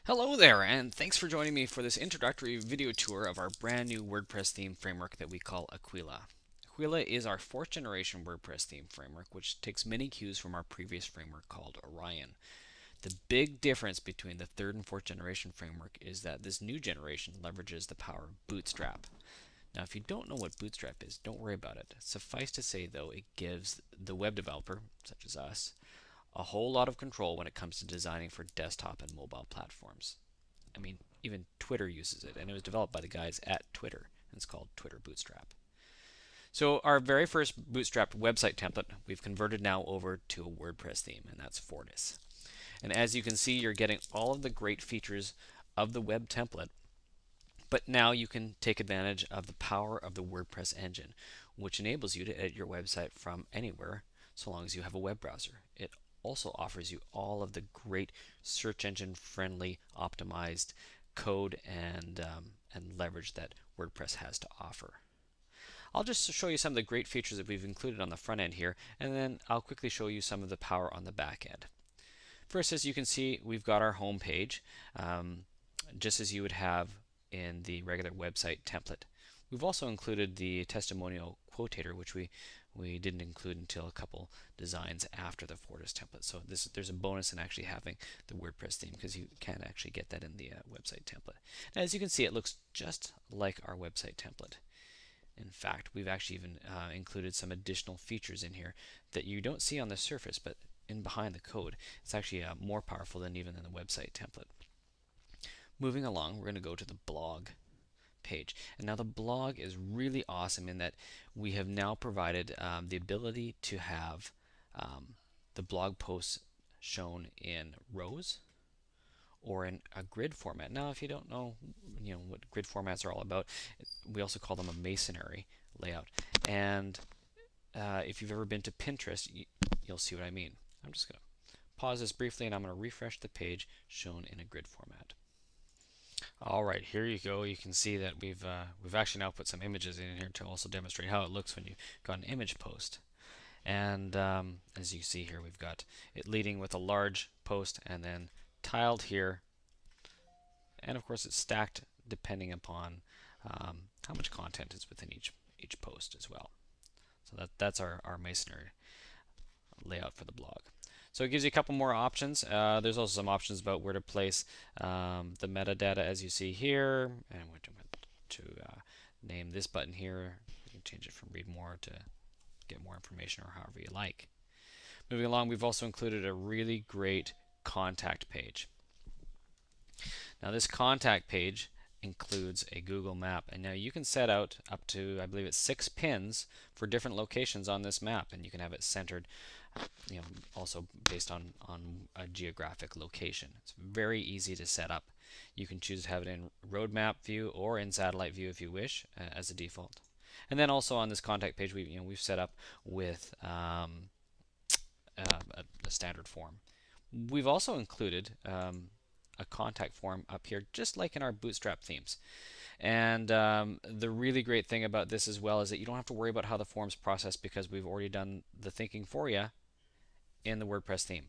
Hello there, and thanks for joining me for this introductory video tour of our brand new WordPress theme framework that we call Aquila. Aquila is our fourth generation WordPress theme framework, which takes many cues from our previous framework called Orion. The big difference between the third and fourth generation framework is that this new generation leverages the power of Bootstrap. Now, if you don't know what Bootstrap is, don't worry about it. Suffice to say, though, it gives the web developer, such as us, a whole lot of control when it comes to designing for desktop and mobile platforms. I mean, even Twitter uses it, and it was developed by the guys at Twitter, and it's called Twitter Bootstrap. So our very first bootstrapped website template, we've converted now over to a WordPress theme, and that's Fortis. And as you can see, you're getting all of the great features of the web template, but now you can take advantage of the power of the WordPress engine, which enables you to edit your website from anywhere so long as you have a web browser. It also offers you all of the great search engine friendly optimized code and leverage that WordPress has to offer. I'll just show you some of the great features that we've included on the front end here, and then I'll quickly show you some of the power on the back end. First, as you can see, we've got our home page, just as you would have in the regular website template. We've also included the testimonial quotator, which we didn't include until a couple designs after the Fortis template. So there's a bonus in actually having the WordPress theme because you can actually get that in the website template. And as you can see, it looks just like our website template. In fact, we've actually even included some additional features in here that you don't see on the surface, but in behind the code, it's actually more powerful than even in the website template. Moving along, we're going to go to the blog page. And now the blog is really awesome in that we have now provided the ability to have the blog posts shown in rows or in a grid format. Now, if you don't know, what grid formats are all about, we also call them a masonry layout. And if you've ever been to Pinterest, you'll see what I mean. I'm just going to pause this briefly, and I'm going to refresh the page shown in a grid format. All right, here you go. You can see that we've actually now put some images in here to also demonstrate how it looks when you've got an image post. And as you see here, we've got it leading with a large post and then tiled here. And of course, it's stacked depending upon how much content is within each post as well. So that's our masonry layout for the blog. So it gives you a couple more options. There's also some options about where to place the metadata, as you see here, and what to name this button here. You can change it from read more to get more information or however you like. Moving along, we've also included a really great contact page. Now this contact page includes a Google map, and now you can set out up to, I believe it's 6 pins for different locations on this map, and you can have it centered also based on a geographic location. It's very easy to set up. You can choose to have it in roadmap view or in satellite view if you wish as a default. And then also on this contact page, we've set up with a standard form. We've also included a contact form up here, just like in our Bootstrap themes. And the really great thing about this as well is that you don't have to worry about how the form's processed because we've already done the thinking for you in the WordPress theme.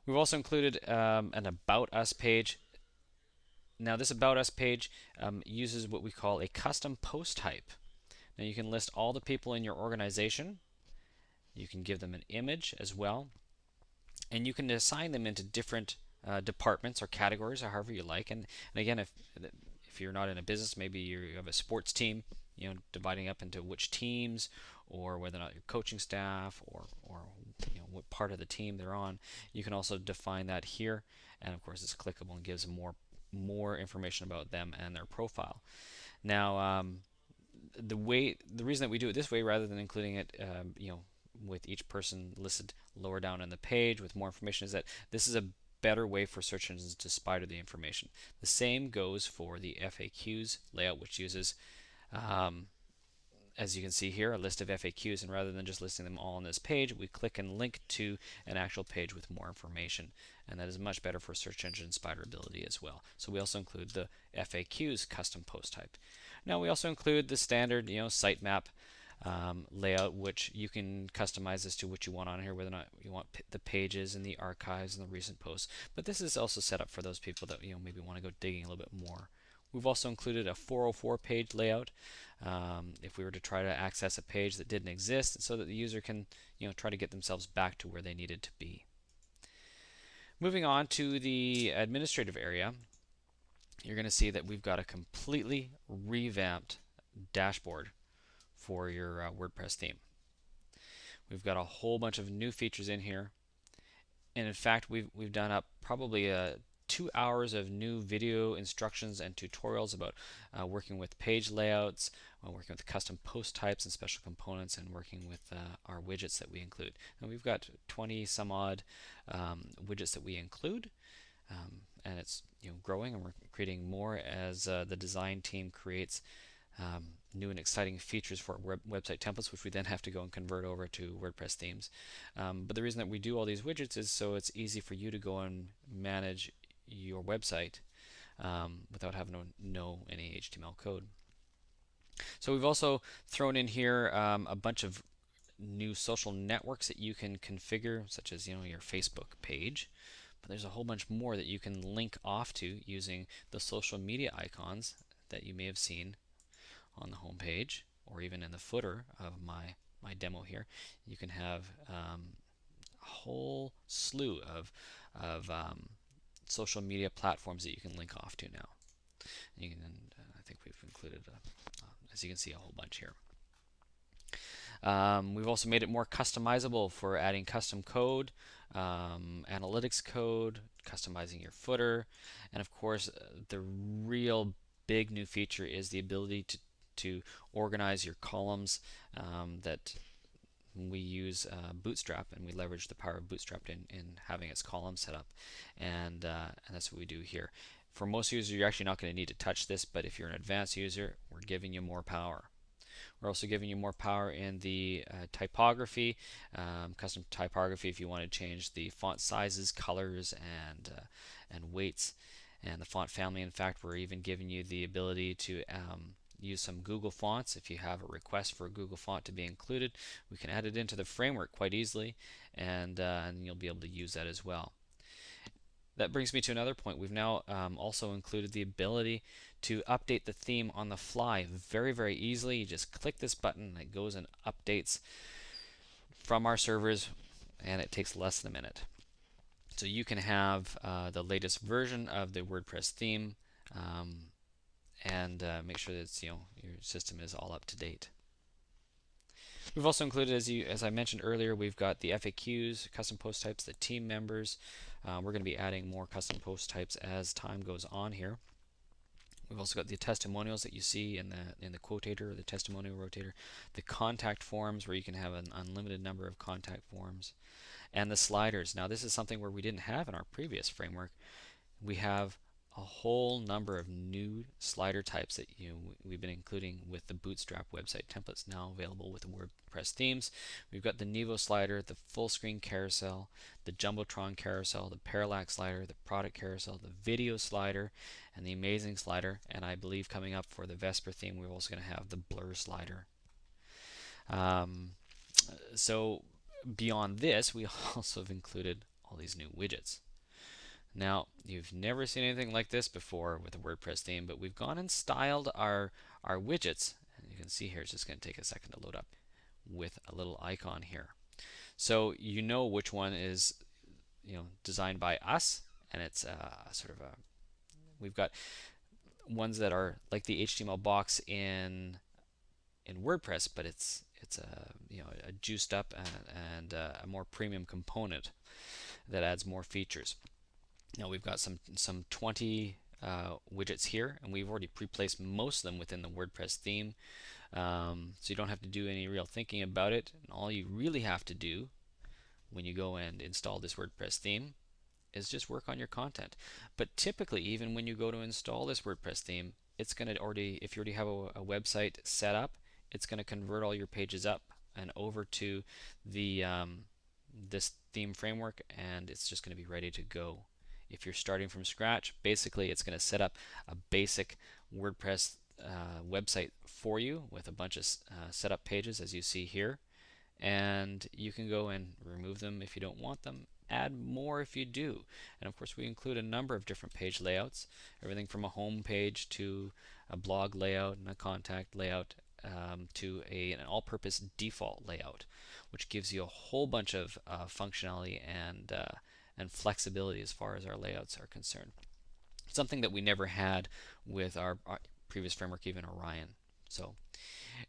We've also included an About Us page. Now this About Us page uses what we call a custom post type. Now you can list all the people in your organization. You can give them an image as well. And you can assign them into different departments or categories or however you like. And again, if you're not in a business, maybe you have a sports team, dividing up into which teams or whether or not you're coaching staff or what part of the team they're on. You can also define that here, and of course it's clickable and gives more information about them and their profile. Now, the reason that we do it this way rather than including it, with each person listed lower down on the page with more information, is that this is a better way for search engines to spider the information. The same goes for the FAQs layout, which uses as you can see here, a list of FAQs, and rather than just listing them all on this page, we click and link to an actual page with more information, and that is much better for search engine spiderability as well. So we also include the FAQs custom post type. Now we also include the standard sitemap layout, which you can customize as to what you want on here, whether or not you want the pages and the archives and the recent posts. But this is also set up for those people that maybe want to go digging a little bit more. We've also included a 404 page layout if we were to try to access a page that didn't exist, so that the user can try to get themselves back to where they needed to be. Moving on to the administrative area, you're going to see that we've got a completely revamped dashboard for your WordPress theme. We've got a whole bunch of new features in here, and in fact we've done up probably 2 hours of new video instructions and tutorials about working with page layouts, working with custom post types and special components, and working with our widgets that we include. And we've got 20 some odd widgets that we include, and it's growing, and we're creating more as the design team creates new and exciting features for website templates, which we then have to go and convert over to WordPress themes. But the reason that we do all these widgets is so it's easy for you to go and manage your website without having to know any HTML code. So we've also thrown in here a bunch of new social networks that you can configure, such as your Facebook page. But there's a whole bunch more that you can link off to using the social media icons that you may have seen on the home page, or even in the footer of my demo here. You can have a whole slew of social media platforms that you can link off to now. You can, I think we've included, as you can see, a whole bunch here. We've also made it more customizable for adding custom code, analytics code, customizing your footer, and of course the real big new feature is the ability to organize your columns. That we use Bootstrap, and we leverage the power of Bootstrap in having its columns set up, and that's what we do here. For most users, you're actually not going to need to touch this, but if you're an advanced user, we're giving you more power. We're also giving you more power in the typography, custom typography if you want to change the font sizes, colors, and weights, and the font family. In fact, we're even giving you the ability to use some Google fonts. If you have a request for a Google font to be included, we can add it into the framework quite easily, and you'll be able to use that as well. That brings me to another point. We've now also included the ability to update the theme on the fly very, very easily. You just click this button, and it goes and updates from our servers, and it takes less than a minute. So you can have the latest version of the WordPress theme and make sure that your system is all up to date. We've also included, as I mentioned earlier, we've got the FAQs, custom post types, the team members. We're going to be adding more custom post types as time goes on here. We've also got the testimonials that you see in the quotator, the testimonial rotator, the contact forms where you can have an unlimited number of contact forms, and the sliders. Now this is something where we didn't have in our previous framework. We have a whole number of new slider types that we've been including with the Bootstrap website templates, now available with the WordPress themes. We've got the Nevo slider, the full screen carousel, the Jumbotron carousel, the parallax slider, the product carousel, the video slider, and the amazing slider. And I believe coming up for the Vesper theme, we're also going to have the blur slider. So beyond this, we also have included all these new widgets. Now, you've never seen anything like this before with a WordPress theme, but we've gone and styled our widgets, and you can see here it's just going to take a second to load up, with a little icon here. So you know which one is designed by us, and it's we've got ones that are like the HTML box in WordPress, but it's a juiced up and a more premium component that adds more features. Now we've got some 20 widgets here, and we've already pre-placed most of them within the WordPress theme, so you don't have to do any real thinking about it. And all you really have to do when you go and install this WordPress theme is just work on your content. But typically, even when you go to install this WordPress theme, it's going to if you already have a website set up, it's going to convert all your pages up and over to the this theme framework, and it's just going to be ready to go. If you're starting from scratch, basically it's going to set up a basic WordPress website for you with a bunch of setup pages, as you see here, and you can go and remove them if you don't want them, add more if you do. And of course we include a number of different page layouts, everything from a home page to a blog layout and a contact layout, to an all-purpose default layout, which gives you a whole bunch of functionality and flexibility as far as our layouts are concerned. Something that we never had with our previous framework, even Orion. So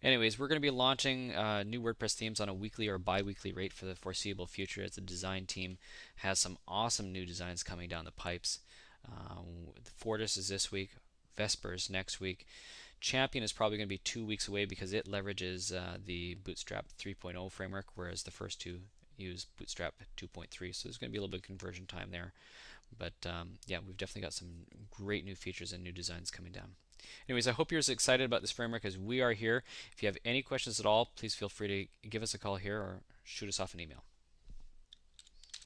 anyways, we're going to be launching new WordPress themes on a weekly or bi-weekly rate for the foreseeable future, as the design team has some awesome new designs coming down the pipes. Fortis is this week, Vespers next week. Champion is probably going to be 2 weeks away because it leverages the Bootstrap 3.0 framework, whereas the first two use Bootstrap 2.3. So there's going to be a little bit of conversion time there. But yeah, we've definitely got some great new features and new designs coming down. Anyways, I hope you're as excited about this framework as we are here. If you have any questions at all, please feel free to give us a call here or shoot us off an email.